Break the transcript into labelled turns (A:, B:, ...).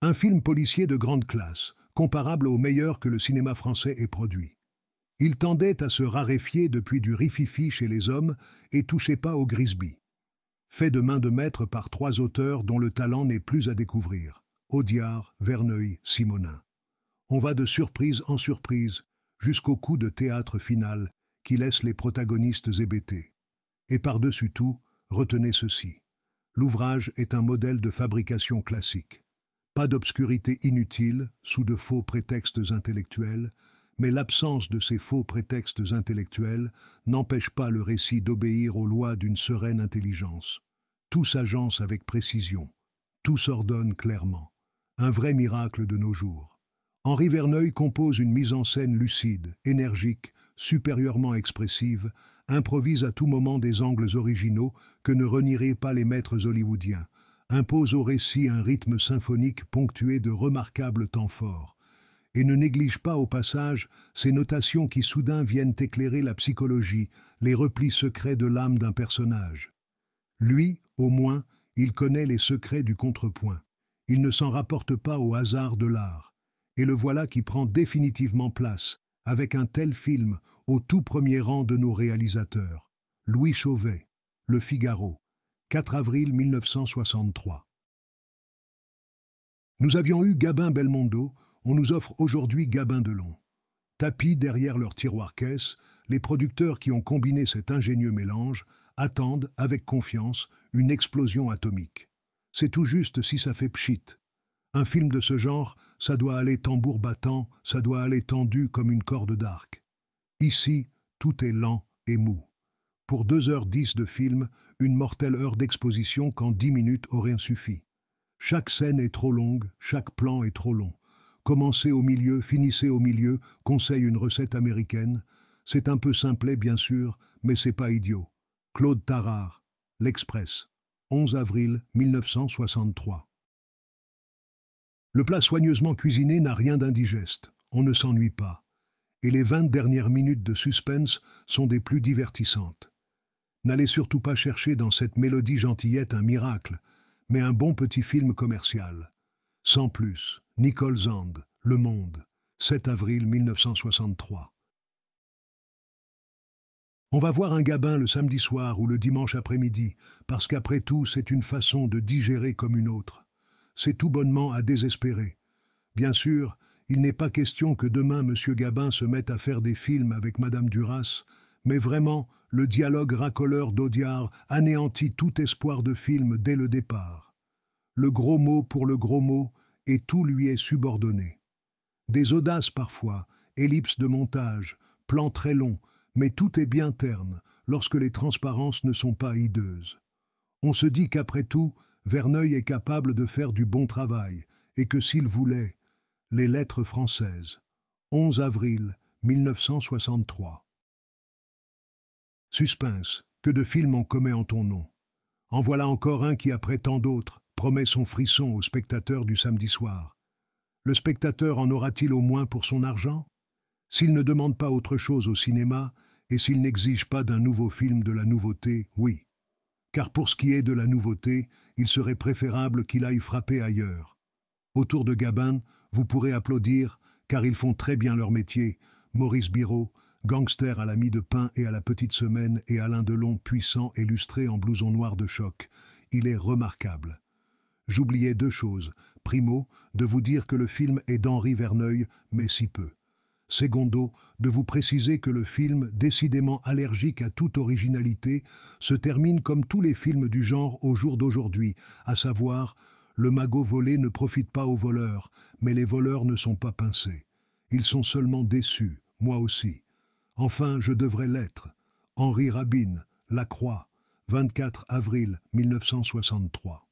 A: Un film policier de grande classe, comparable au meilleur que le cinéma français ait produit. Il tendait à se raréfier depuis du rififi chez les hommes et touchait pas au Grisby. Fait de main de maître par 3 auteurs dont le talent n'est plus à découvrir. Audiard, Verneuil, Simonnin. On va de surprise en surprise, jusqu'au coup de théâtre final qui laisse les protagonistes hébétés. Et par-dessus tout, retenez ceci. L'ouvrage est un modèle de fabrication classique. Pas d'obscurité inutile, sous de faux prétextes intellectuels, mais l'absence de ces faux prétextes intellectuels n'empêche pas le récit d'obéir aux lois d'une sereine intelligence. Tout s'agence avec précision, tout s'ordonne clairement. Un vrai miracle de nos jours. Henri Verneuil compose une mise en scène lucide, énergique, supérieurement expressive, improvise à tout moment des angles originaux que ne renieraient pas les maîtres hollywoodiens, impose au récit un rythme symphonique ponctué de remarquables temps forts, et ne néglige pas au passage ces notations qui soudain viennent éclairer la psychologie, les replis secrets de l'âme d'un personnage. Lui, au moins, il connaît les secrets du contrepoint. Il ne s'en rapporte pas au hasard de l'art. Et le voilà qui prend définitivement place, avec un tel film, au tout premier rang de nos réalisateurs. Louis Chauvet, Le Figaro, 4 avril 1963. Nous avions eu Gabin-Belmondo, on nous offre aujourd'hui Gabin-Delon. Tapis derrière leur tiroir-caisse, les producteurs qui ont combiné cet ingénieux mélange attendent, avec confiance, une explosion atomique. C'est tout juste si ça fait pchit. Un film de ce genre, ça doit aller tambour battant, ça doit aller tendu comme une corde d'arc. Ici, tout est lent et mou. Pour 2h10 de film, une mortelle heure d'exposition qu'en 10 minutes aurait suffi. Chaque scène est trop longue, chaque plan est trop long. Commencez au milieu, finissez au milieu, conseille une recette américaine. C'est un peu simplet, bien sûr, mais c'est pas idiot. Claude Tarard, L'Express, 11 avril 1963. Le plat soigneusement cuisiné n'a rien d'indigeste, on ne s'ennuie pas. Et les 20 dernières minutes de suspense sont des plus divertissantes. N'allez surtout pas chercher dans cette mélodie gentillette un miracle, mais un bon petit film commercial. Sans plus, Nicole Zand, Le Monde, 7 avril 1963. On va voir un Gabin le samedi soir ou le dimanche après-midi, parce qu'après tout, c'est une façon de digérer comme une autre. C'est tout bonnement à désespérer. Bien sûr, il n'est pas question que demain M. Gabin se mette à faire des films avec Madame Duras, mais vraiment, le dialogue racoleur d'Audiard anéantit tout espoir de film dès le départ. Le gros mot pour le gros mot, et tout lui est subordonné. Des audaces parfois, ellipses de montage, plans très longs, mais tout est bien terne, lorsque les transparences ne sont pas hideuses. On se dit qu'après tout, Verneuil est capable de faire du bon travail, et que s'il voulait, les lettres françaises. 11 avril 1963. Suspense, que de films on commet en ton nom. En voilà encore un qui, après tant d'autres, promet son frisson au spectateur du samedi soir. Le spectateur en aura-t-il au moins pour son argent? S'il ne demande pas autre chose au cinéma, et s'il n'exige pas d'un nouveau film de la nouveauté, oui. Car pour ce qui est de la nouveauté, il serait préférable qu'il aille frapper ailleurs. Autour de Gabin, vous pourrez applaudir, car ils font très bien leur métier, Maurice Biraud, gangster à la mie de pain et à la petite semaine, et Alain Delon, puissant et lustré en blouson noir de choc. Il est remarquable. J'oubliais 2 choses. Primo, de vous dire que le film est d'Henri Verneuil, mais si peu. Secondo, de vous préciser que le film, décidément allergique à toute originalité, se termine comme tous les films du genre au jour d'aujourd'hui, à savoir, le magot volé ne profite pas aux voleurs, mais les voleurs ne sont pas pincés. Ils sont seulement déçus, moi aussi. Enfin, je devrais l'être. Henri Rabin, La Croix, 24 avril 1963.